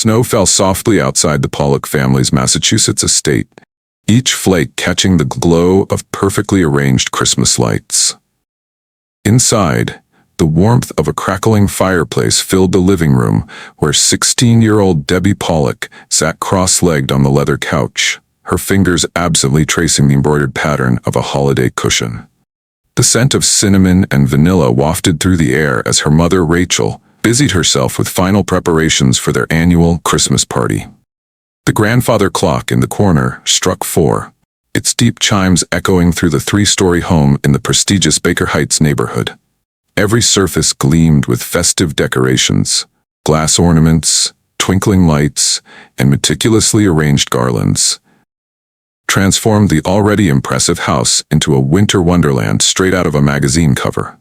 Snow fell softly outside the Pollock family's Massachusetts estate, each flake catching the glow of perfectly arranged Christmas lights. Inside, the warmth of a crackling fireplace filled the living room, where 16-year-old Debbie Pollock sat cross-legged on the leather couch, her fingers absently tracing the embroidered pattern of a holiday cushion. The scent of cinnamon and vanilla wafted through the air as her mother, Rachel, busied herself with final preparations for their annual Christmas party. The grandfather clock in the corner struck 4, its deep chimes echoing through the 3-story home in the prestigious Baker Heights neighborhood. Every surface gleamed with festive decorations, glass ornaments, twinkling lights, and meticulously arranged garlands, transformed the already impressive house into a winter wonderland straight out of a magazine cover.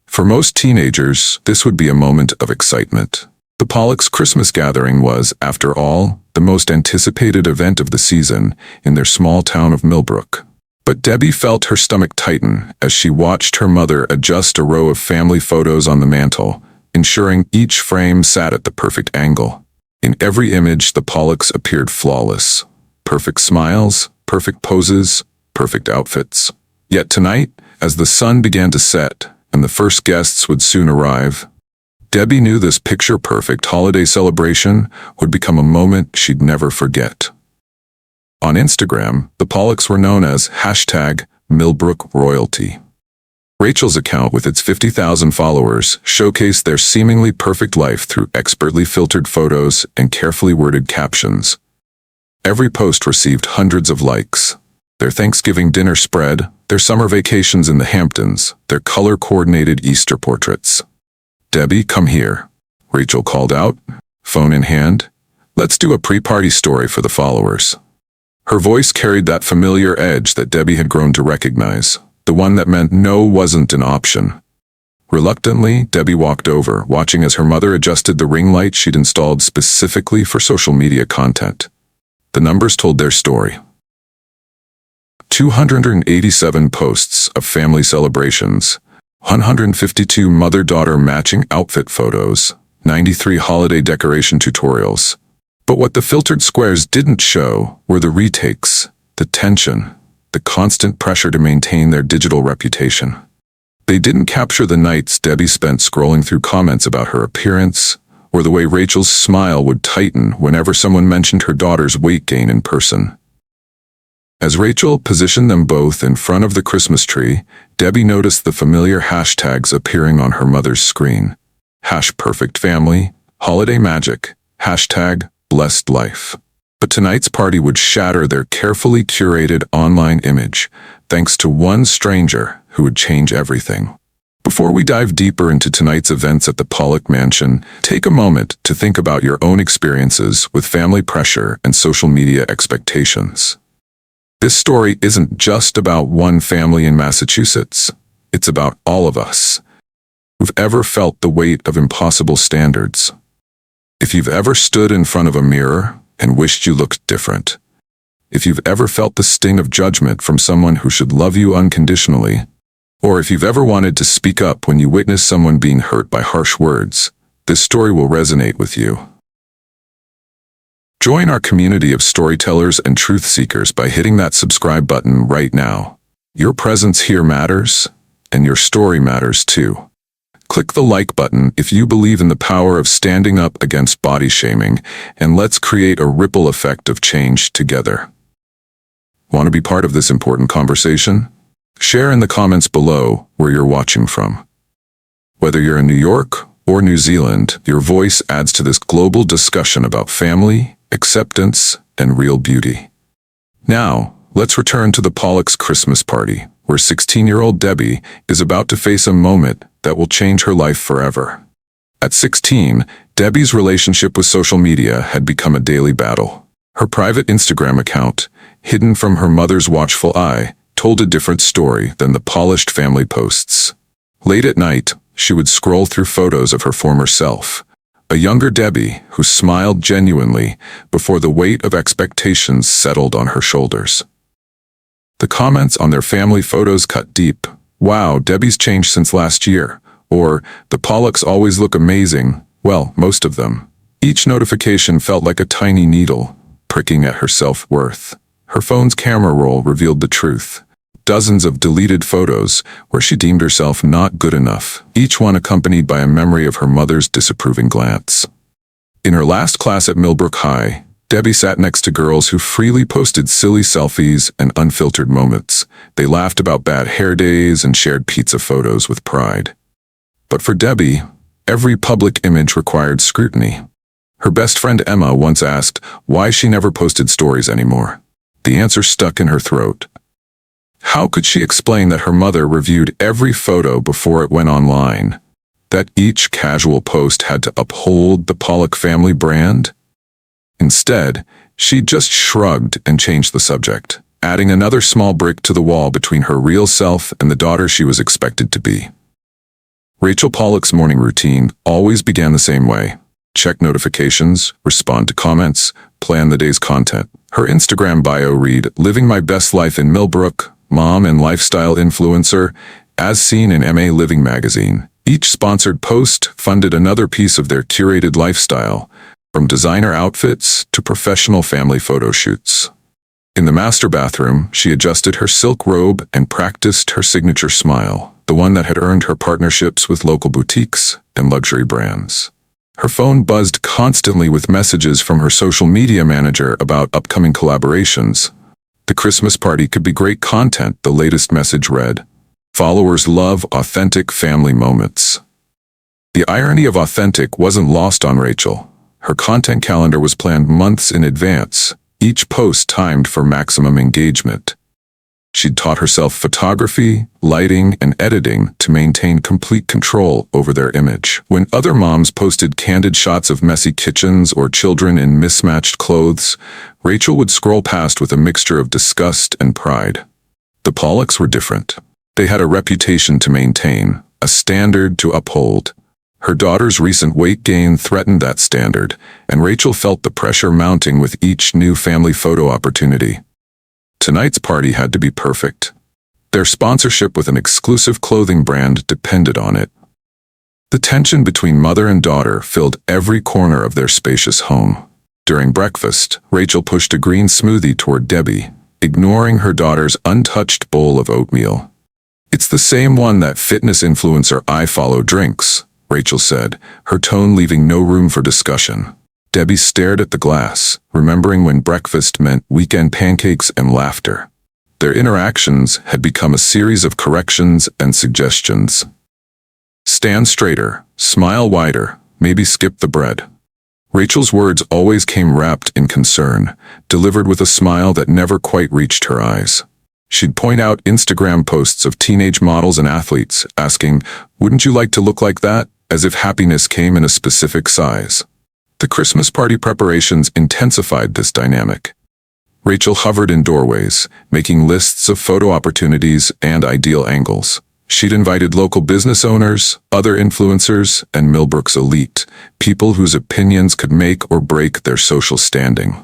For most teenagers, this would be a moment of excitement. The Pollocks' Christmas gathering was, after all, the most anticipated event of the season in their small town of Millbrook. But Debbie felt her stomach tighten as she watched her mother adjust a row of family photos on the mantel, ensuring each frame sat at the perfect angle. In every image, the Pollocks appeared flawless. Perfect smiles, perfect poses, perfect outfits. Yet tonight, as the sun began to set and the first guests would soon arrive, Debbie knew this picture-perfect holiday celebration would become a moment she'd never forget. On Instagram, the Pollocks were known as #MillbrookRoyalty. Rachel's account, with its 50,000 followers, showcased their seemingly perfect life through expertly filtered photos and carefully worded captions. Every post received hundreds of likes. Their Thanksgiving dinner spread, their summer vacations in the Hamptons, their color-coordinated Easter portraits. "Debbie, come here," Rachel called out, phone in hand. "Let's do a pre-party story for the followers." Her voice carried that familiar edge that Debbie had grown to recognize, the one that meant no wasn't an option. Reluctantly, Debbie walked over, watching as her mother adjusted the ring light she'd installed specifically for social media content. The numbers told their story. 287 posts of family celebrations, 152 mother-daughter matching outfit photos, 93 holiday decoration tutorials. But what the filtered squares didn't show were the retakes, the tension, the constant pressure to maintain their digital reputation. They didn't capture the nights Debbie spent scrolling through comments about her appearance, or the way Rachel's smile would tighten whenever someone mentioned her daughter's weight gain in person. As Rachel positioned them both in front of the Christmas tree, Debbie noticed the familiar hashtags appearing on her mother's screen. #PerfectFamily, Holiday Magic, #BlessedLife. But tonight's party would shatter their carefully curated online image, thanks to one stranger who would change everything. Before we dive deeper into tonight's events at the Pollock Mansion, take a moment to think about your own experiences with family pressure and social media expectations. This story isn't just about one family in Massachusetts. It's about all of us who've ever felt the weight of impossible standards. If you've ever stood in front of a mirror and wished you looked different, if you've ever felt the sting of judgment from someone who should love you unconditionally, or if you've ever wanted to speak up when you witness someone being hurt by harsh words, this story will resonate with you. Join our community of storytellers and truth seekers by hitting that subscribe button right now. Your presence here matters, and your story matters too. Click the like button if you believe in the power of standing up against body shaming, and let's create a ripple effect of change together. Want to be part of this important conversation? Share in the comments below where you're watching from. Whether you're in New York or New Zealand, your voice adds to this global discussion about family, acceptance, and real beauty. Now, let's return to the Pollocks' Christmas party, where 16-year-old Debbie is about to face a moment that will change her life forever. At 16, Debbie's relationship with social media had become a daily battle. Her private Instagram account, hidden from her mother's watchful eye, told a different story than the polished family posts. Late at night, she would scroll through photos of her former self, a younger Debbie who smiled genuinely before the weight of expectations settled on her shoulders. The comments on their family photos cut deep. "Wow, Debbie's changed since last year," or "The Pollocks always look amazing." Well, most of them. Each notification felt like a tiny needle, pricking at her self-worth. Her phone's camera roll revealed the truth. Dozens of deleted photos where she deemed herself not good enough, each one accompanied by a memory of her mother's disapproving glance. In her last class at Millbrook High, Debbie sat next to girls who freely posted silly selfies and unfiltered moments. They laughed about bad hair days and shared pizza photos with pride. But for Debbie, every public image required scrutiny. Her best friend Emma once asked why she never posted stories anymore. The answer stuck in her throat. How could she explain that her mother reviewed every photo before it went online? That each casual post had to uphold the Pollock family brand? Instead, she just shrugged and changed the subject, adding another small brick to the wall between her real self and the daughter she was expected to be. Rachel Pollock's morning routine always began the same way. Check notifications, respond to comments, plan the day's content. Her Instagram bio read, "Living my best life in Millbrook, mom and lifestyle influencer, as seen in MA Living magazine." Each sponsored post funded another piece of their curated lifestyle, from designer outfits to professional family photo shoots. In the master bathroom, she adjusted her silk robe and practiced her signature smile, the one that had earned her partnerships with local boutiques and luxury brands. Her phone buzzed constantly with messages from her social media manager about upcoming collaborations. The Christmas party could be great content, the latest message read. Followers love authentic family moments. The irony of authentic wasn't lost on Rachel. Her content calendar was planned months in advance, each post timed for maximum engagement. She'd taught herself photography, lighting, and editing to maintain complete control over their image. When other moms posted candid shots of messy kitchens or children in mismatched clothes, Rachel would scroll past with a mixture of disgust and pride. The Pollocks were different. They had a reputation to maintain, a standard to uphold. Her daughter's recent weight gain threatened that standard, and Rachel felt the pressure mounting with each new family photo opportunity. Tonight's party had to be perfect. Their sponsorship with an exclusive clothing brand depended on it. The tension between mother and daughter filled every corner of their spacious home. During breakfast, Rachel pushed a green smoothie toward Debbie, ignoring her daughter's untouched bowl of oatmeal. "It's the same one that fitness influencer I follow drinks," Rachel said, her tone leaving no room for discussion. Debbie stared at the glass, remembering when breakfast meant weekend pancakes and laughter. Their interactions had become a series of corrections and suggestions. "Stand straighter, smile wider, maybe skip the bread." Rachel's words always came wrapped in concern, delivered with a smile that never quite reached her eyes. She'd point out Instagram posts of teenage models and athletes, asking, "Wouldn't you like to look like that?" as if happiness came in a specific size. The Christmas party preparations intensified this dynamic. Rachel hovered in doorways, making lists of photo opportunities and ideal angles. She'd invited local business owners, other influencers, and Millbrook's elite, people whose opinions could make or break their social standing.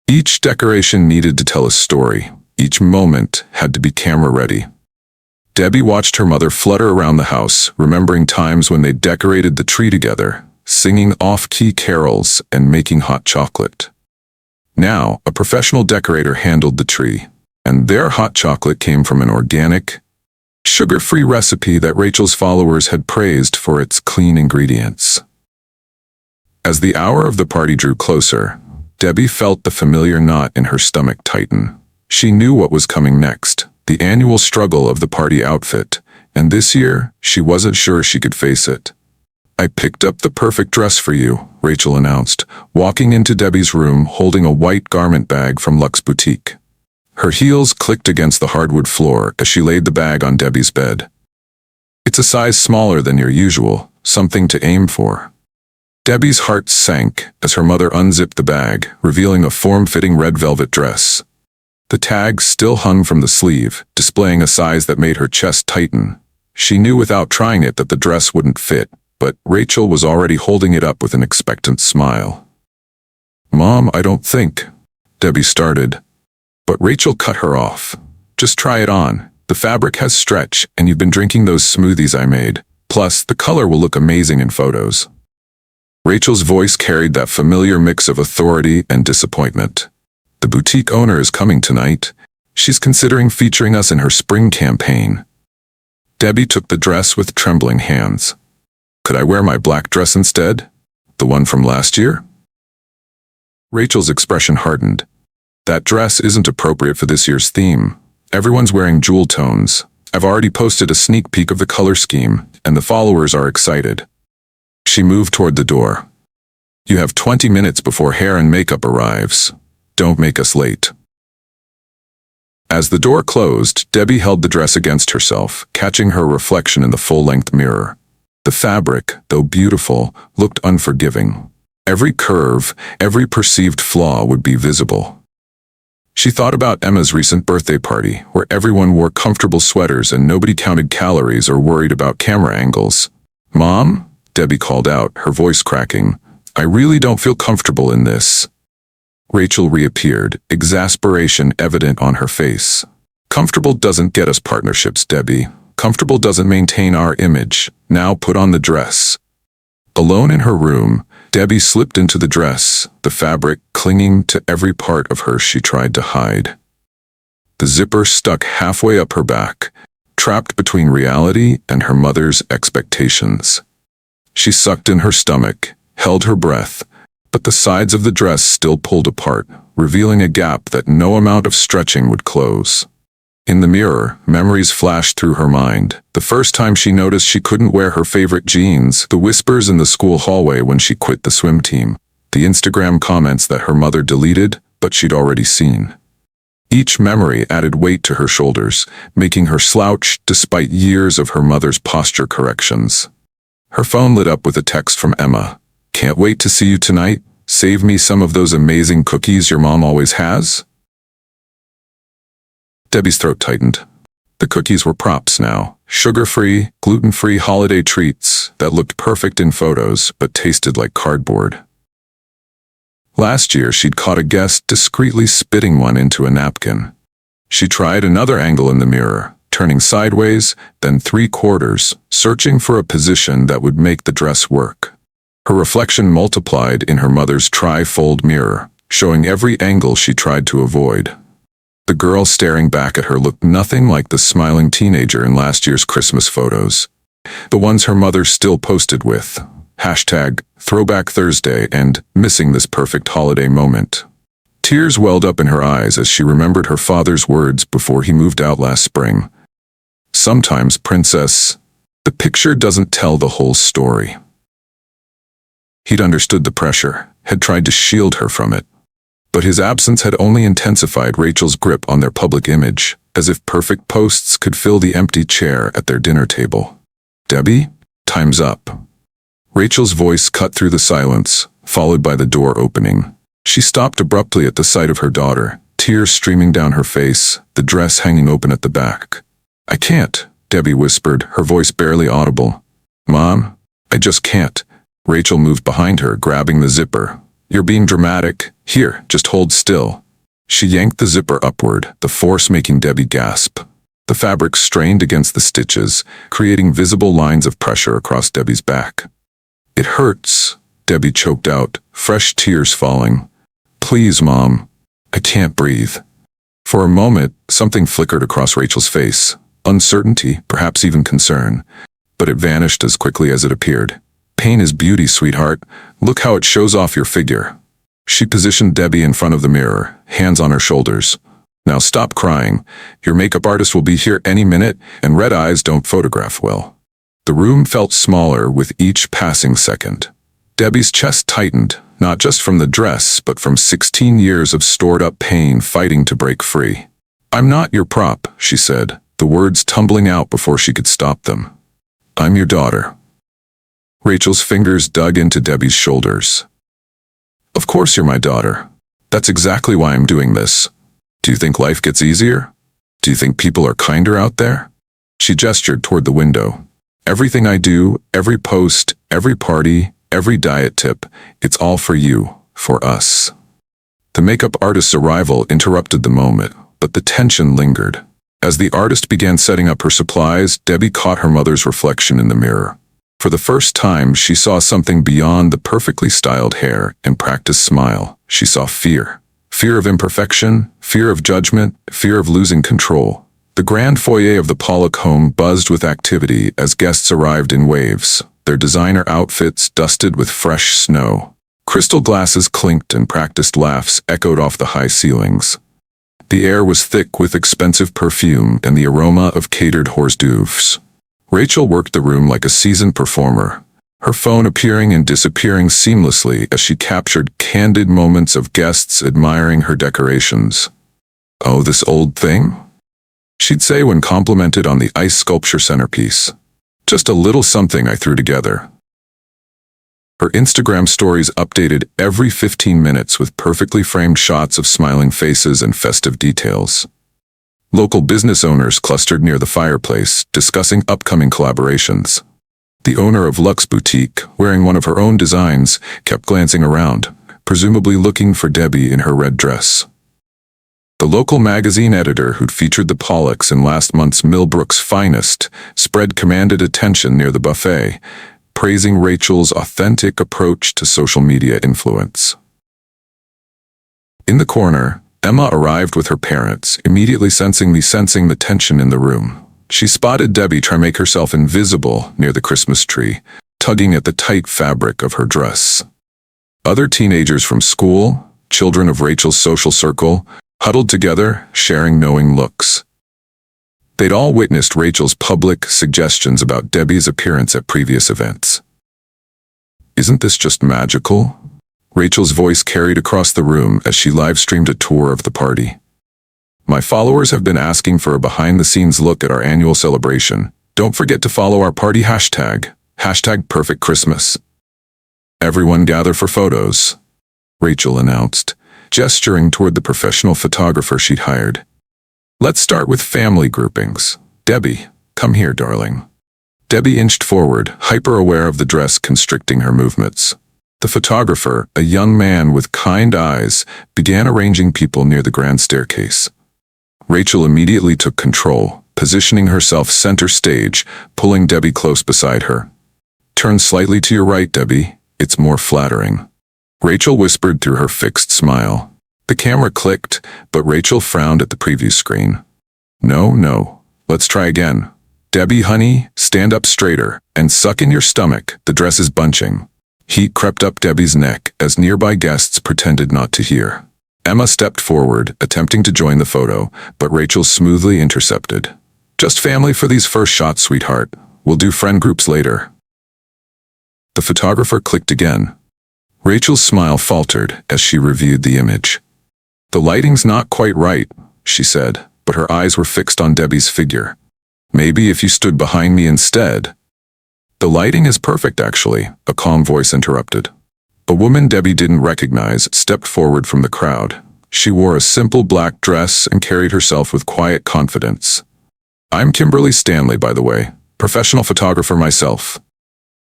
Each decoration needed to tell a story. Each moment had to be camera-ready. Debbie watched her mother flutter around the house, remembering times when they decorated the tree together, singing off-key carols and making hot chocolate. Now, a professional decorator handled the tree, and their hot chocolate came from an organic, sugar-free recipe that Rachel's followers had praised for its clean ingredients. As the hour of the party drew closer, Debbie felt the familiar knot in her stomach tighten. She knew what was coming next, the annual struggle of the party outfit, and this year, she wasn't sure she could face it. "I picked up the perfect dress for you," Rachel announced, walking into Debbie's room holding a white garment bag from Luxe Boutique. Her heels clicked against the hardwood floor as she laid the bag on Debbie's bed. "It's a size smaller than your usual, something to aim for." Debbie's heart sank as her mother unzipped the bag, revealing a form-fitting red velvet dress. The tag still hung from the sleeve, displaying a size that made her chest tighten. She knew without trying it that the dress wouldn't fit, but Rachel was already holding it up with an expectant smile. "Mom, I don't think," Debbie started. But Rachel cut her off. "Just try it on. The fabric has stretch, and you've been drinking those smoothies I made. Plus, the color will look amazing in photos." Rachel's voice carried that familiar mix of authority and disappointment. "The boutique owner is coming tonight. She's considering featuring us in her spring campaign." Debbie took the dress with trembling hands. "Could I wear my black dress instead? The one from last year?" Rachel's expression hardened. "That dress isn't appropriate for this year's theme. Everyone's wearing jewel tones. I've already posted a sneak peek of the color scheme, and the followers are excited." She moved toward the door. "You have 20 minutes before hair and makeup arrives. Don't make us late." As the door closed, Debbie held the dress against herself, catching her reflection in the full-length mirror. The fabric, though beautiful, looked unforgiving. Every curve, every perceived flaw would be visible. She thought about Emma's recent birthday party, where everyone wore comfortable sweaters and nobody counted calories or worried about camera angles. "Mom?" Debbie called out, her voice cracking. "I really don't feel comfortable in this." Rachel reappeared, exasperation evident on her face. "Comfortable doesn't get us partnerships, Debbie. Comfortable doesn't maintain our image. Now put on the dress." Alone in her room, Debbie slipped into the dress, the fabric clinging to every part of her she tried to hide. The zipper stuck halfway up her back, trapped between reality and her mother's expectations. She sucked in her stomach, held her breath, but the sides of the dress still pulled apart, revealing a gap that no amount of stretching would close. In the mirror, memories flashed through her mind. The first time she noticed she couldn't wear her favorite jeans, the whispers in the school hallway when she quit the swim team, the Instagram comments that her mother deleted, but she'd already seen. Each memory added weight to her shoulders, making her slouch despite years of her mother's posture corrections. Her phone lit up with a text from Emma. "Can't wait to see you tonight. Save me some of those amazing cookies your mom always has." Debbie's throat tightened. The cookies were props now, sugar-free, gluten-free holiday treats that looked perfect in photos but tasted like cardboard. Last year, she'd caught a guest discreetly spitting one into a napkin. She tried another angle in the mirror, turning sideways, then 3/4, searching for a position that would make the dress work. Her reflection multiplied in her mother's tri-fold mirror, showing every angle she tried to avoid. The girl staring back at her looked nothing like the smiling teenager in last year's Christmas photos. The ones her mother still posted with #ThrowbackThursday and "missing this perfect holiday moment." Tears welled up in her eyes as she remembered her father's words before he moved out last spring. "Sometimes, princess, the picture doesn't tell the whole story." He'd understood the pressure, had tried to shield her from it. But his absence had only intensified Rachel's grip on their public image, as if perfect posts could fill the empty chair at their dinner table. "Debbie, time's up." Rachel's voice cut through the silence, followed by the door opening. She stopped abruptly at the sight of her daughter, tears streaming down her face, the dress hanging open at the back. "I can't," Debbie whispered, her voice barely audible. "Mom, I just can't." Rachel moved behind her, grabbing the zipper. "You're being dramatic. Here, just hold still." She yanked the zipper upward, the force making Debbie gasp. The fabric strained against the stitches, creating visible lines of pressure across Debbie's back. "It hurts," Debbie choked out, fresh tears falling. "Please, Mom. I can't breathe." For a moment, something flickered across Rachel's face. Uncertainty, perhaps even concern. But it vanished as quickly as it appeared. "Pain is beauty, sweetheart. Look how it shows off your figure." She positioned Debbie in front of the mirror, hands on her shoulders. "Now stop crying. Your makeup artist will be here any minute, and red eyes don't photograph well." The room felt smaller with each passing second. Debbie's chest tightened, not just from the dress, but from 16 years of stored-up pain fighting to break free. "I'm not your prop," she said, the words tumbling out before she could stop them. "I'm your daughter." Rachel's fingers dug into Debbie's shoulders. "Of course you're my daughter. That's exactly why I'm doing this. Do you think life gets easier? Do you think people are kinder out there?" She gestured toward the window. "Everything I do, every post, every party, every diet tip, it's all for you, for us." The makeup artist's arrival interrupted the moment, but the tension lingered. As the artist began setting up her supplies, Debbie caught her mother's reflection in the mirror. For the first time, she saw something beyond the perfectly styled hair and practiced smile. She saw fear. Fear of imperfection, fear of judgment, fear of losing control. The grand foyer of the Pollock home buzzed with activity as guests arrived in waves, their designer outfits dusted with fresh snow. Crystal glasses clinked and practiced laughs echoed off the high ceilings. The air was thick with expensive perfume and the aroma of catered hors d'oeuvres. Rachel worked the room like a seasoned performer, her phone appearing and disappearing seamlessly as she captured candid moments of guests admiring her decorations. "Oh, this old thing?" she'd say when complimented on the ice sculpture centerpiece. "Just a little something I threw together." Her Instagram stories updated every 15 minutes with perfectly framed shots of smiling faces and festive details. Local business owners clustered near the fireplace, discussing upcoming collaborations. The owner of Luxe Boutique, wearing one of her own designs, kept glancing around, presumably looking for Debbie in her red dress. The local magazine editor who'd featured the Pollocks in last month's Millbrook's Finest spread commanded attention near the buffet, praising Rachel's authentic approach to social media influence. In the corner, Emma arrived with her parents, immediately sensing the tension in the room. She spotted Debbie try to make herself invisible near the Christmas tree, tugging at the tight fabric of her dress. Other teenagers from school, children of Rachel's social circle, huddled together, sharing knowing looks. They'd all witnessed Rachel's public suggestions about Debbie's appearance at previous events. "Isn't this just magical?" Rachel's voice carried across the room as she live-streamed a tour of the party. "My followers have been asking for a behind-the-scenes look at our annual celebration. Don't forget to follow our party hashtag #PerfectChristmas. Everyone gather for photos," Rachel announced, gesturing toward the professional photographer she'd hired. "Let's start with family groupings. Debbie, come here, darling." Debbie inched forward, hyper-aware of the dress constricting her movements. The photographer, a young man with kind eyes, began arranging people near the grand staircase. Rachel immediately took control, positioning herself center stage, pulling Debbie close beside her. "Turn slightly to your right, Debbie. It's more flattering," Rachel whispered through her fixed smile. The camera clicked, but Rachel frowned at the preview screen. No, let's try again. Debbie, honey, stand up straighter and suck in your stomach. The dress is bunching." Heat crept up Debbie's neck as nearby guests pretended not to hear. Emma stepped forward, attempting to join the photo, but Rachel smoothly intercepted. "Just family for these first shots, sweetheart. We'll do friend groups later." The photographer clicked again. Rachel's smile faltered as she reviewed the image. "The lighting's not quite right," she said, but her eyes were fixed on Debbie's figure. "Maybe if you stood behind me instead." "The lighting is perfect, actually," a calm voice interrupted. A woman Debbie didn't recognize stepped forward from the crowd. She wore a simple black dress and carried herself with quiet confidence. "I'm Kimberly Stanley, by the way, professional photographer myself."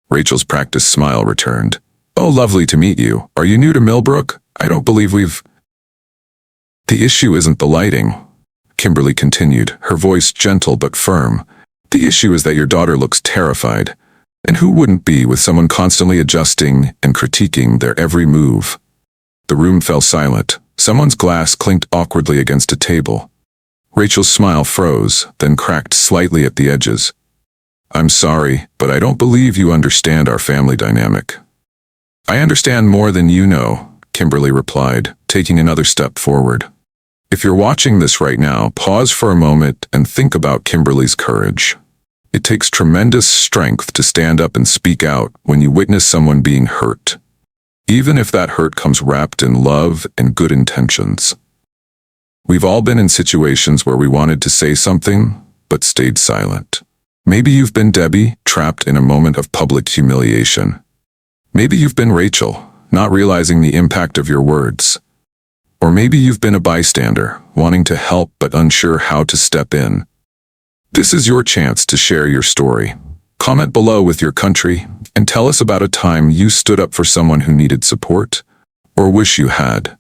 Rachel's practiced smile returned. "Oh, lovely to meet you. Are you new to Millbrook? I don't believe we've—" "The issue isn't the lighting," Kimberly continued, her voice gentle but firm. "The issue is that your daughter looks terrified. And who wouldn't be with someone constantly adjusting and critiquing their every move?" The room fell silent. Someone's glass clinked awkwardly against a table. Rachel's smile froze, then cracked slightly at the edges. "I'm sorry, but I don't believe you understand our family dynamic." "I understand more than you know," Kimberly replied, taking another step forward. If you're watching this right now, pause for a moment and think about Kimberly's courage. It takes tremendous strength to stand up and speak out when you witness someone being hurt, even if that hurt comes wrapped in love and good intentions. We've all been in situations where we wanted to say something, but stayed silent. Maybe you've been Debbie, trapped in a moment of public humiliation. Maybe you've been Rachel, not realizing the impact of your words. Or maybe you've been a bystander, wanting to help but unsure how to step in. This is your chance to share your story. Comment below with your country and tell us about a time you stood up for someone who needed support or wish you had.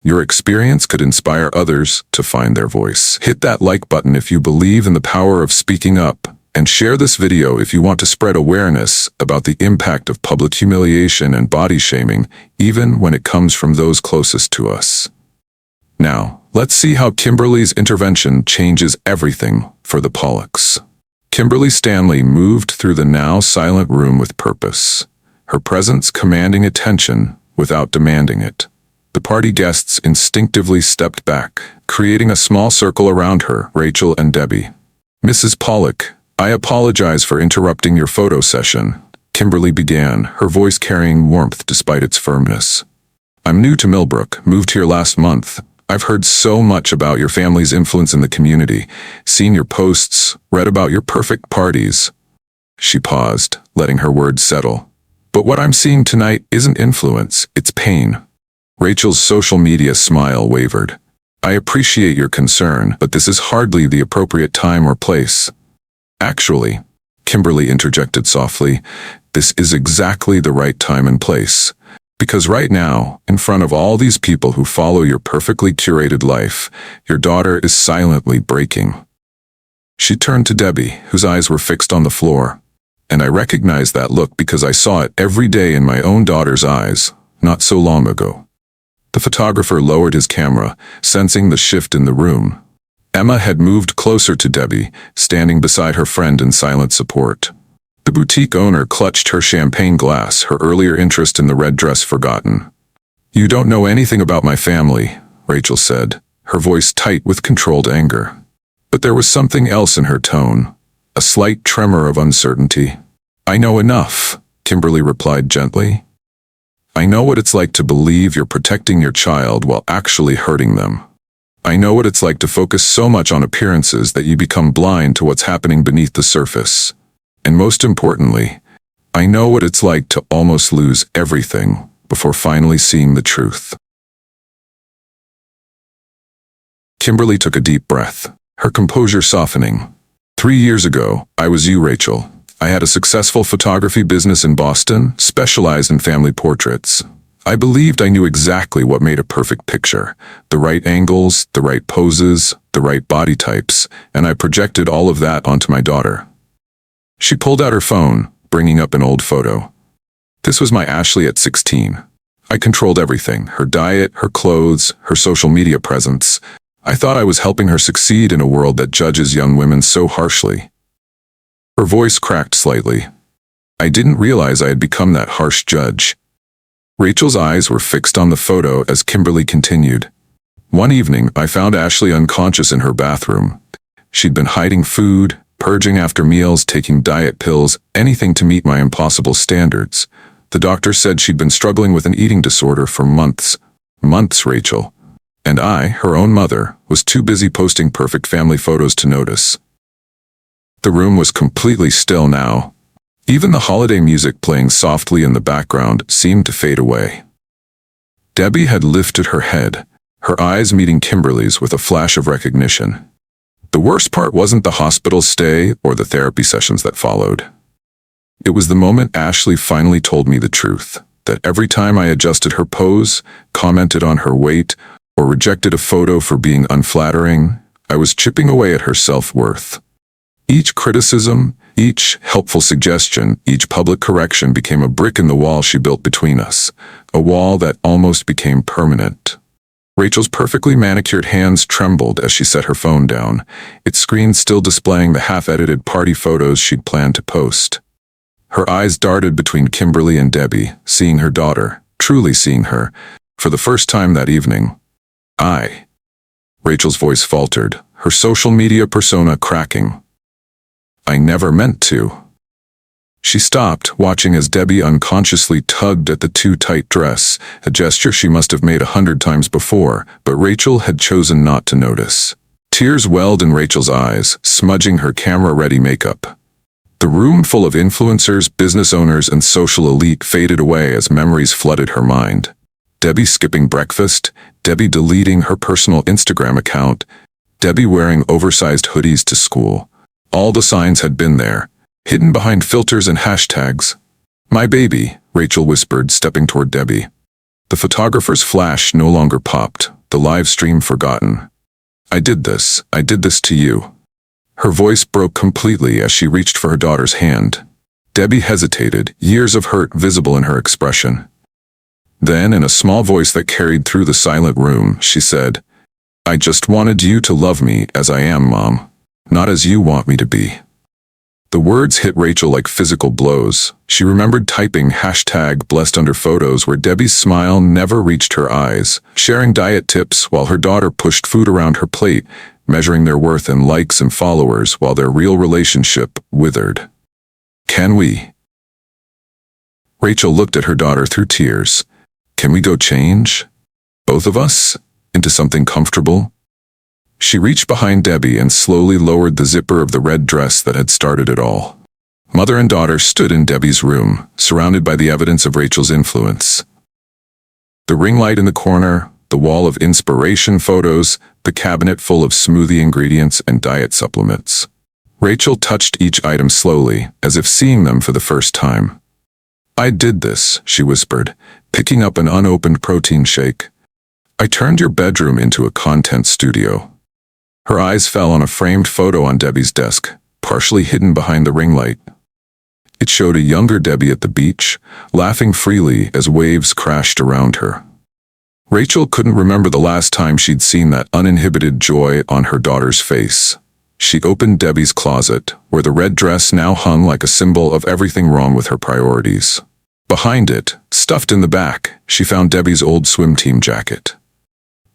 Your experience could inspire others to find their voice. Hit that like button if you believe in the power of speaking up And share this video if you want to spread awareness about the impact of public humiliation and body shaming, even when it comes from those closest to us. Now, let's see how Kimberly's intervention changes everything for the Pollocks. Kimberly Stanley moved through the now silent room with purpose, her presence commanding attention without demanding it. The party guests instinctively stepped back, creating a small circle around her, Rachel and Debbie. "Mrs. Pollock, I apologize for interrupting your photo session," Kimberly began, her voice carrying warmth despite its firmness. "I'm new to Millbrook, moved here last month. I've heard so much about your family's influence in the community, seen your posts, read about your perfect parties." She paused, letting her words settle. "But what I'm seeing tonight isn't influence, it's pain." Rachel's social media smile wavered. "I appreciate your concern, but this is hardly the appropriate time or place." "Actually," Kimberly interjected softly, "this is exactly the right time and place. Because right now, in front of all these people who follow your perfectly curated life, your daughter is silently breaking." She turned to Debbie, whose eyes were fixed on the floor. And I recognized that look because I saw it every day in my own daughter's eyes, not so long ago. The photographer lowered his camera, sensing the shift in the room. Emma had moved closer to Debbie, standing beside her friend in silent support. The boutique owner clutched her champagne glass, her earlier interest in the red dress forgotten. "You don't know anything about my family," Rachel said, her voice tight with controlled anger. But there was something else in her tone, a slight tremor of uncertainty. "I know enough," Kimberly replied gently. "I know what it's like to believe you're protecting your child while actually hurting them. I know what it's like to focus so much on appearances that you become blind to what's happening beneath the surface. And most importantly, I know what it's like to almost lose everything before finally seeing the truth." Kimberly took a deep breath, her composure softening. "3 years ago, I was you, Rachel. I had a successful photography business in Boston, specialized in family portraits. I believed I knew exactly what made a perfect picture, the right angles, the right poses, the right body types, and I projected all of that onto my daughter." She pulled out her phone, bringing up an old photo. "This was my Ashley at 16. I controlled everything, her diet, her clothes, her social media presence. I thought I was helping her succeed in a world that judges young women so harshly." Her voice cracked slightly. "I didn't realize I had become that harsh judge." Rachel's eyes were fixed on the photo as Kimberly continued. "One evening, I found Ashley unconscious in her bathroom. She'd been hiding food, purging after meals, taking diet pills, anything to meet my impossible standards. The doctor said she'd been struggling with an eating disorder for months. Months, Rachel. And I, her own mother, was too busy posting perfect family photos to notice." The room was completely still now. Even the holiday music playing softly in the background seemed to fade away. Debbie had lifted her head, her eyes meeting Kimberly's with a flash of recognition. The worst part wasn't the hospital stay or the therapy sessions that followed. It was the moment Ashley finally told me the truth, that every time I adjusted her pose, commented on her weight, or rejected a photo for being unflattering, I was chipping away at her self-worth. Each criticism, each helpful suggestion, each public correction became a brick in the wall she built between us, a wall that almost became permanent. Rachel's perfectly manicured hands trembled as she set her phone down, its screen still displaying the half-edited party photos she'd planned to post. Her eyes darted between Kimberly and Debbie, seeing her daughter, truly seeing her, for the first time that evening. Rachel's voice faltered, her social media persona cracking. "I never meant to." She stopped, watching as Debbie unconsciously tugged at the too-tight dress, a gesture she must have made 100 times before, but Rachel had chosen not to notice. Tears welled in Rachel's eyes, smudging her camera-ready makeup. The room full of influencers, business owners, and social elite faded away as memories flooded her mind. Debbie skipping breakfast, Debbie deleting her personal Instagram account, Debbie wearing oversized hoodies to school. All the signs had been there, hidden behind filters and hashtags. "My baby," Rachel whispered, stepping toward Debbie. The photographer's flash no longer popped, the live stream forgotten. I did this to you." Her voice broke completely as she reached for her daughter's hand. Debbie hesitated, years of hurt visible in her expression. Then, in a small voice that carried through the silent room, she said, "I just wanted you to love me as I am, Mom, not as you want me to be." The words hit Rachel like physical blows. She remembered typing #blessed under photos where Debbie's smile never reached her eyes, sharing diet tips while her daughter pushed food around her plate, measuring their worth in likes and followers while their real relationship withered. "Can we?" Rachel looked at her daughter through tears. "Can we go change? Both of us? Into something comfortable?" She reached behind Debbie and slowly lowered the zipper of the red dress that had started it all. Mother and daughter stood in Debbie's room, surrounded by the evidence of Rachel's influence. The ring light in the corner, the wall of inspiration photos, the cabinet full of smoothie ingredients and diet supplements. Rachel touched each item slowly, as if seeing them for the first time. "I did this," she whispered, picking up an unopened protein shake. "I turned your bedroom into a content studio." Her eyes fell on a framed photo on Debbie's desk, partially hidden behind the ring light. It showed a younger Debbie at the beach, laughing freely as waves crashed around her. Rachel couldn't remember the last time she'd seen that uninhibited joy on her daughter's face. She opened Debbie's closet, where the red dress now hung like a symbol of everything wrong with her priorities. Behind it, stuffed in the back, she found Debbie's old swim team jacket.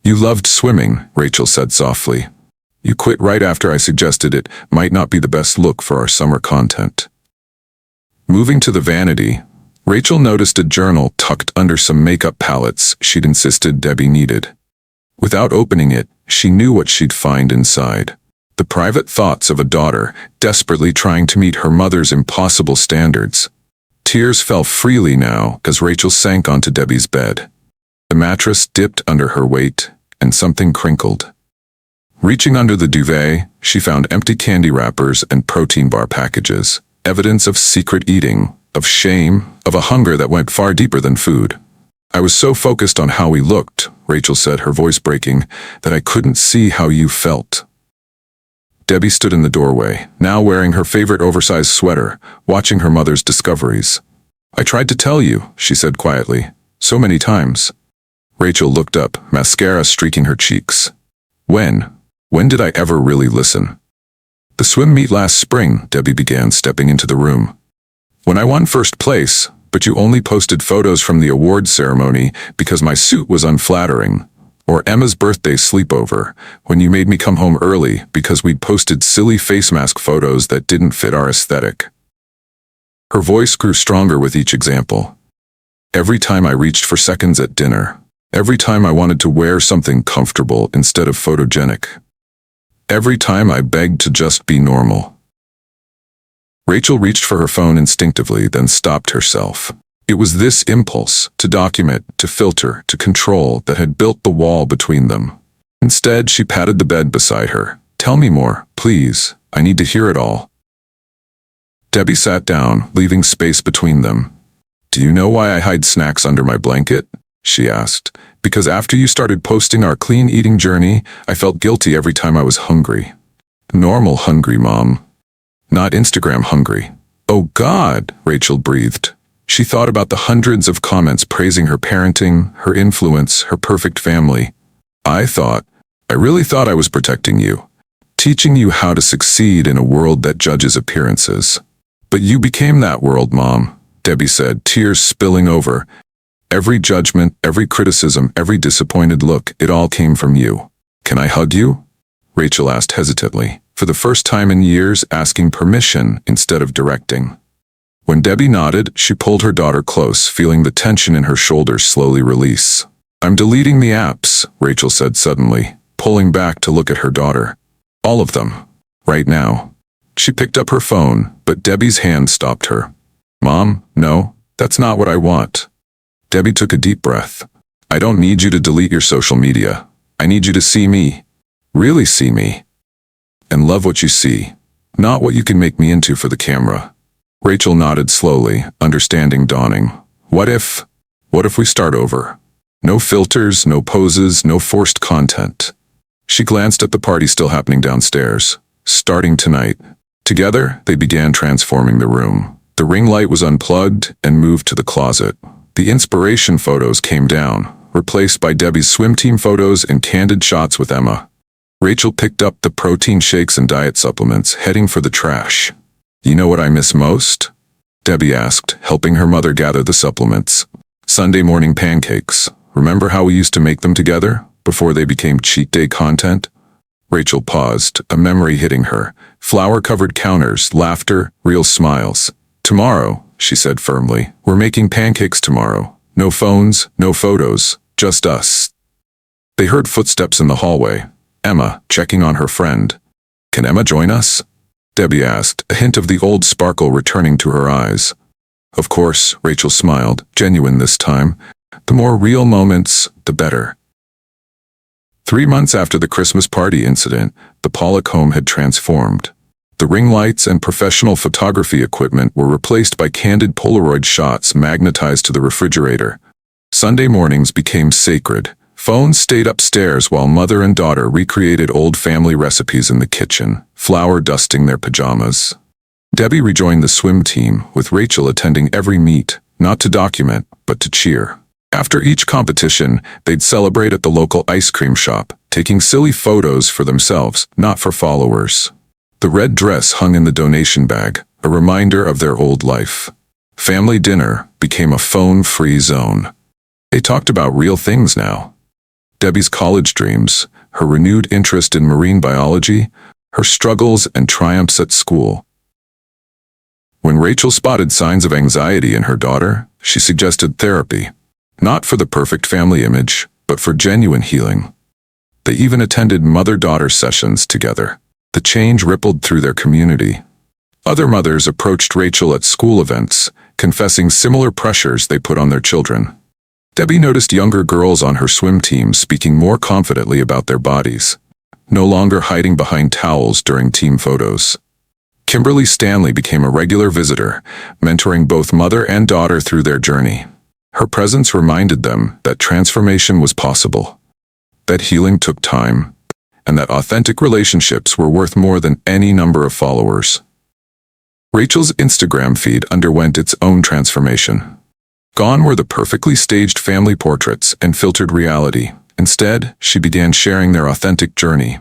"You loved swimming," Rachel said softly. "You quit right after I suggested it might not be the best look for our summer content." Moving to the vanity, Rachel noticed a journal tucked under some makeup palettes she'd insisted Debbie needed. Without opening it, she knew what she'd find inside. The private thoughts of a daughter desperately trying to meet her mother's impossible standards. Tears fell freely now as Rachel sank onto Debbie's bed. The mattress dipped under her weight, and something crinkled. Reaching under the duvet, she found empty candy wrappers and protein bar packages, evidence of secret eating, of shame, of a hunger that went far deeper than food. "I was so focused on how we looked," Rachel said, her voice breaking, "that I couldn't see how you felt." Debbie stood in the doorway, now wearing her favorite oversized sweater, watching her mother's discoveries. "I tried to tell you," she said quietly, "so many times." Rachel looked up, mascara streaking her cheeks. When did I ever really listen?" "The swim meet last spring," Debbie began, stepping into the room. "When I won first place, but you only posted photos from the award ceremony because my suit was unflattering. Or Emma's birthday sleepover, when you made me come home early because we'd posted silly face mask photos that didn't fit our aesthetic." Her voice grew stronger with each example. "Every time I reached for seconds at dinner. Every time I wanted to wear something comfortable instead of photogenic. Every time I begged to just be normal." Rachel reached for her phone instinctively, then stopped herself. It was this impulse, to document, to filter, to control, that had built the wall between them. Instead, she patted the bed beside her. "Tell me more, please. I need to hear it all." Debbie sat down, leaving space between them. "Do you know why I hide snacks under my blanket?" she asked. "Because after you started posting our clean eating journey, I felt guilty every time I was hungry. Normal hungry, Mom. Not Instagram hungry." "Oh God," Rachel breathed. She thought about the hundreds of comments praising her parenting, her influence, her perfect family. I really thought I was protecting you, teaching you how to succeed in a world that judges appearances. But you became that world, Mom," Debbie said, tears spilling over. "Every judgment, every criticism, every disappointed look, it all came from you." "Can I hug you?" Rachel asked hesitantly, for the first time in years asking permission instead of directing. When Debbie nodded, she pulled her daughter close, feeling the tension in her shoulders slowly release. "I'm deleting the apps," Rachel said suddenly, pulling back to look at her daughter. "All of them. Right now." She picked up her phone, but Debbie's hand stopped her. "Mom, no, that's not what I want." Debbie took a deep breath. "I don't need you to delete your social media. I need you to see me. Really see me. And love what you see, not what you can make me into for the camera." Rachel nodded slowly, understanding dawning. What if we start over? No filters, no poses, no forced content. She glanced at the party still happening downstairs. starting tonight. Together, they began transforming the room. The ring light was unplugged and moved to the closet. The inspiration photos came down, replaced by Debbie's swim team photos and candid shots with Emma. Rachel picked up the protein shakes and diet supplements, heading for the trash. "You know what I miss most?" Debbie asked, helping her mother gather the supplements. "Sunday morning pancakes. Remember how we used to make them together, before they became cheat day content?" Rachel paused, a memory hitting her. Flour-covered counters, laughter, real smiles. "Tomorrow," she said firmly. "We're making pancakes tomorrow. No phones, no photos, just us." They heard footsteps in the hallway. Emma, checking on her friend. "Can Emma join us?" Debbie asked, a hint of the old sparkle returning to her eyes. "Of course," Rachel smiled, genuine this time. "The more real moments, the better." 3 months after the Christmas party incident, the Pollock home had transformed. The ring lights and professional photography equipment were replaced by candid Polaroid shots magnetized to the refrigerator. Sunday mornings became sacred. Phones stayed upstairs while mother and daughter recreated old family recipes in the kitchen, flour dusting their pajamas. Debbie rejoined the swim team, with Rachel attending every meet, not to document, but to cheer. After each competition, they'd celebrate at the local ice cream shop, taking silly photos for themselves, not for followers. The red dress hung in the donation bag, a reminder of their old life. Family dinner became a phone-free zone. They talked about real things now. Debbie's college dreams, her renewed interest in marine biology, her struggles and triumphs at school. When Rachel spotted signs of anxiety in her daughter, she suggested therapy. Not for the perfect family image, but for genuine healing. They even attended mother-daughter sessions together. The change rippled through their community. Other mothers approached Rachel at school events, confessing similar pressures they put on their children. Debbie noticed younger girls on her swim team speaking more confidently about their bodies, no longer hiding behind towels during team photos. Kimberly Stanley became a regular visitor, mentoring both mother and daughter through their journey. Her presence reminded them that transformation was possible, that healing took time, and that authentic relationships were worth more than any number of followers. Rachel's Instagram feed underwent its own transformation. Gone were the perfectly staged family portraits and filtered reality. Instead, she began sharing their authentic journey.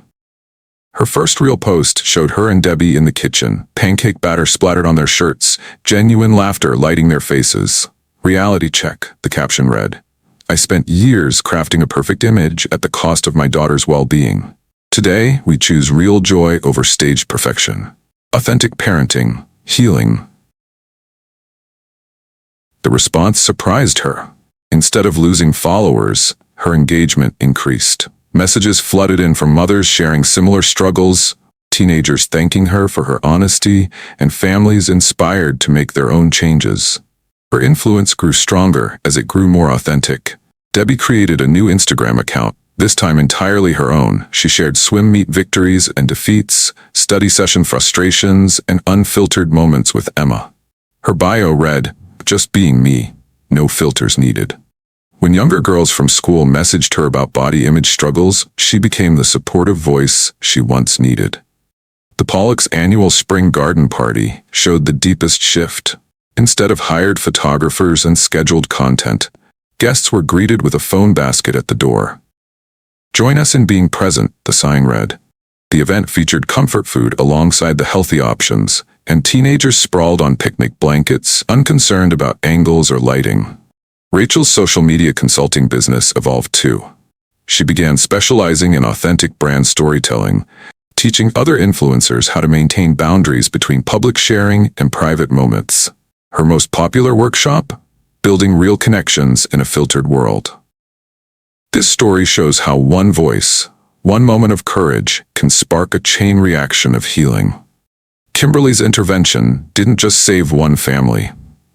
Her first real post showed her and Debbie in the kitchen, pancake batter splattered on their shirts, genuine laughter lighting their faces. "Reality check," the caption read. "I spent years crafting a perfect image at the cost of my daughter's well-being. Today, we choose real joy over staged perfection. Authentic parenting, healing." The response surprised her. Instead of losing followers, her engagement increased. Messages flooded in from mothers sharing similar struggles, teenagers thanking her for her honesty, and families inspired to make their own changes. Her influence grew stronger as it grew more authentic. Debbie created a new Instagram account, this time entirely her own. She shared swim meet victories and defeats, study session frustrations, and unfiltered moments with Emma. Her bio read, "Just being me, no filters needed." When younger girls from school messaged her about body image struggles, she became the supportive voice she once needed. The Pollock's annual spring garden party showed the deepest shift. Instead of hired photographers and scheduled content, guests were greeted with a phone basket at the door. "Join us in being present," the sign read. The event featured comfort food alongside the healthy options, and teenagers sprawled on picnic blankets, unconcerned about angles or lighting. Rachel's social media consulting business evolved too. She began specializing in authentic brand storytelling, teaching other influencers how to maintain boundaries between public sharing and private moments. Her most popular workshop? Building real connections in a filtered world. This story shows how one voice, one moment of courage, can spark a chain reaction of healing. Kimberly's intervention didn't just save one family.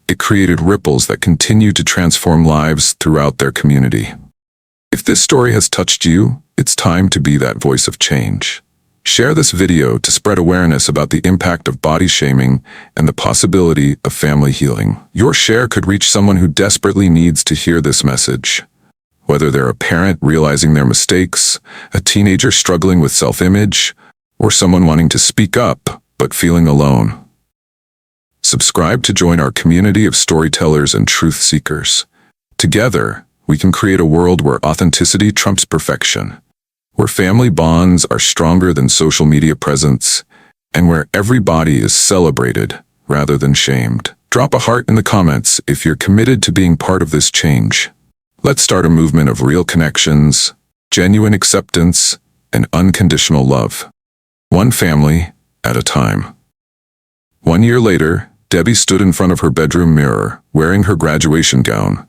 It created ripples that continue to transform lives throughout their community. If this story has touched you, it's time to be that voice of change. Share this video to spread awareness about the impact of body shaming and the possibility of family healing. Your share could reach someone who desperately needs to hear this message. Whether they're a parent realizing their mistakes, a teenager struggling with self-image, or someone wanting to speak up but feeling alone. Subscribe to join our community of storytellers and truth seekers. Together, we can create a world where authenticity trumps perfection, where family bonds are stronger than social media presence, and where every body is celebrated rather than shamed. Drop a heart in the comments if you're committed to being part of this change. Let's start a movement of real connections, genuine acceptance, and unconditional love. One family at a time. 1 year later, Debbie stood in front of her bedroom mirror, wearing her graduation gown.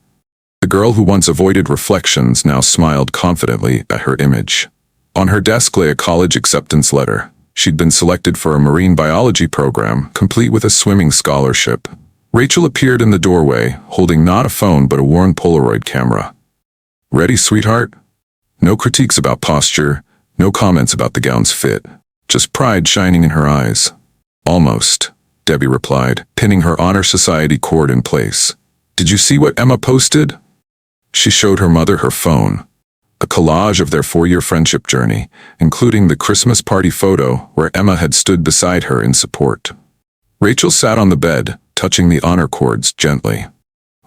The girl who once avoided reflections now smiled confidently at her image. On her desk lay a college acceptance letter. She'd been selected for a marine biology program, complete with a swimming scholarship. Rachel appeared in the doorway, holding not a phone but a worn Polaroid camera. "Ready, sweetheart?" No critiques about posture, no comments about the gown's fit. Just pride shining in her eyes. "Almost," Debbie replied, pinning her Honor Society cord in place. "Did you see what Emma posted?" She showed her mother her phone. A collage of their 4-year friendship journey, including the Christmas party photo where Emma had stood beside her in support. Rachel sat on the bed, touching the honor cords gently.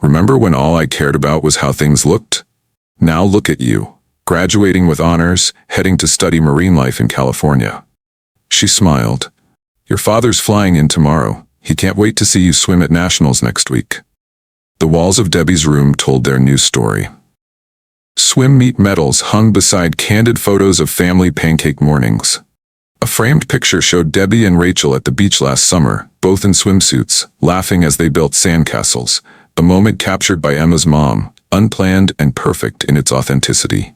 "Remember when all I cared about was how things looked? Now look at you, graduating with honors, heading to study marine life in California." She smiled. "Your father's flying in tomorrow. He can't wait to see you swim at nationals next week." The walls of Debbie's room told their new story. Swim meet medals hung beside candid photos of family pancake mornings. A framed picture showed Debbie and Rachel at the beach last summer, both in swimsuits, laughing as they built sandcastles, a moment captured by Emma's mom, unplanned and perfect in its authenticity.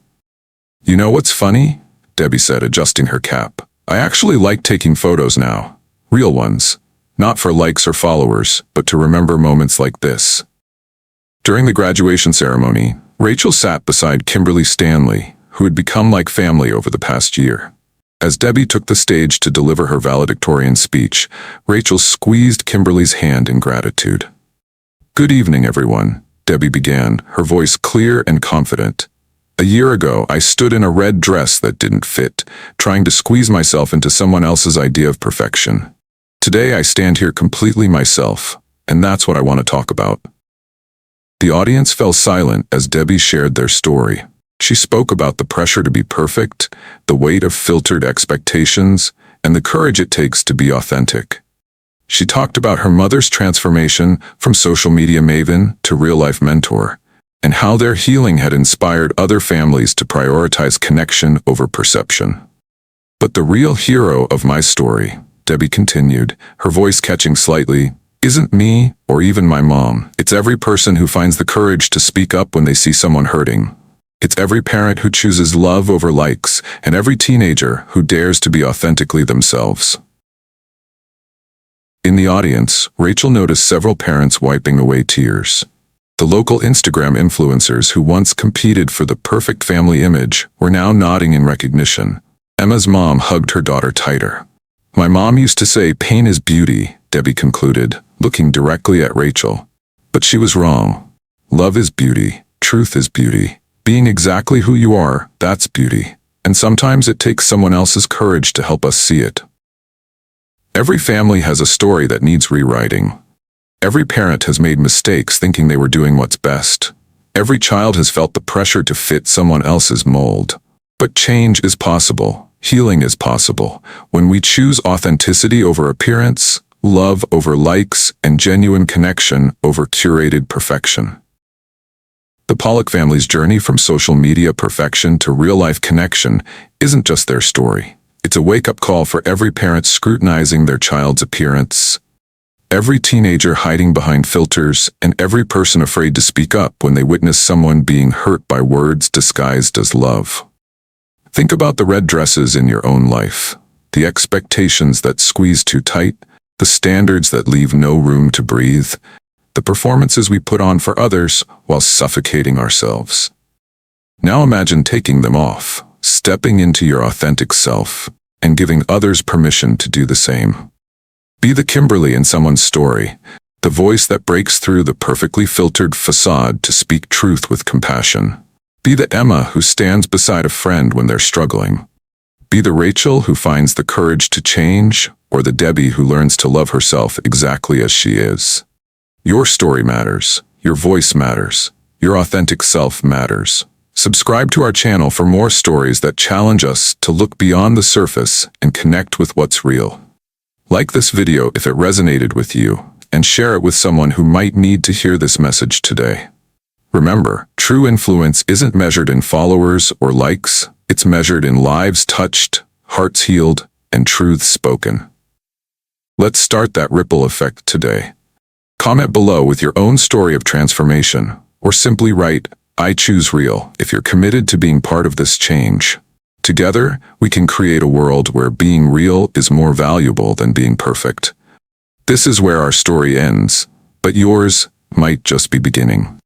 "You know what's funny?" Debbie said, adjusting her cap. "I actually like taking photos now. Real ones. Not for likes or followers, but to remember moments like this." During the graduation ceremony, Rachel sat beside Kimberly Stanley, who had become like family over the past year. As Debbie took the stage to deliver her valedictorian speech, Rachel squeezed Kimberly's hand in gratitude. "Good evening, everyone," Debbie began, her voice clear and confident. "A year ago, I stood in a red dress that didn't fit, trying to squeeze myself into someone else's idea of perfection. Today, I stand here completely myself, and that's what I want to talk about." The audience fell silent as Debbie shared their story. She spoke about the pressure to be perfect, the weight of filtered expectations, and the courage it takes to be authentic. She talked about her mother's transformation from social media maven to real-life mentor, and how their healing had inspired other families to prioritize connection over perception. "But the real hero of my story," Debbie continued, her voice catching slightly, "isn't me or even my mom. It's every person who finds the courage to speak up when they see someone hurting. It's every parent who chooses love over likes, and every teenager who dares to be authentically themselves." In the audience, Rachel noticed several parents wiping away tears. The local Instagram influencers who once competed for the perfect family image were now nodding in recognition. Emma's mom hugged her daughter tighter. "My mom used to say pain is beauty," Debbie concluded, looking directly at Rachel. But she was wrong. Love is beauty. Truth is beauty. Being exactly who you are, that's beauty. And sometimes it takes someone else's courage to help us see it. Every family has a story that needs rewriting. Every parent has made mistakes thinking they were doing what's best. Every child has felt the pressure to fit someone else's mold. But change is possible. Healing is possible. When we choose authenticity over appearance, love over likes, and genuine connection over curated perfection. The Pollock family's journey from social media perfection to real-life connection isn't just their story. It's a wake-up call for every parent scrutinizing their child's appearance, every teenager hiding behind filters, and every person afraid to speak up when they witness someone being hurt by words disguised as love. Think about the red dresses in your own life, the expectations that squeeze too tight, the standards that leave no room to breathe, the performances we put on for others while suffocating ourselves. Now imagine taking them off, stepping into your authentic self, and giving others permission to do the same. Be the Kimberly in someone's story, the voice that breaks through the perfectly filtered facade to speak truth with compassion. Be the Emma who stands beside a friend when they're struggling. Be the Rachel who finds the courage to change, or the Debbie who learns to love herself exactly as she is. Your story matters. Your voice matters. Your authentic self matters. Subscribe to our channel for more stories that challenge us to look beyond the surface and connect with what's real. Like this video if it resonated with you, and share it with someone who might need to hear this message today. Remember, true influence isn't measured in followers or likes, it's measured in lives touched, hearts healed, and truths spoken. Let's start that ripple effect today. Comment below with your own story of transformation, or simply write, "I choose real," if you're committed to being part of this change. Together, we can create a world where being real is more valuable than being perfect. This is where our story ends, but yours might just be beginning.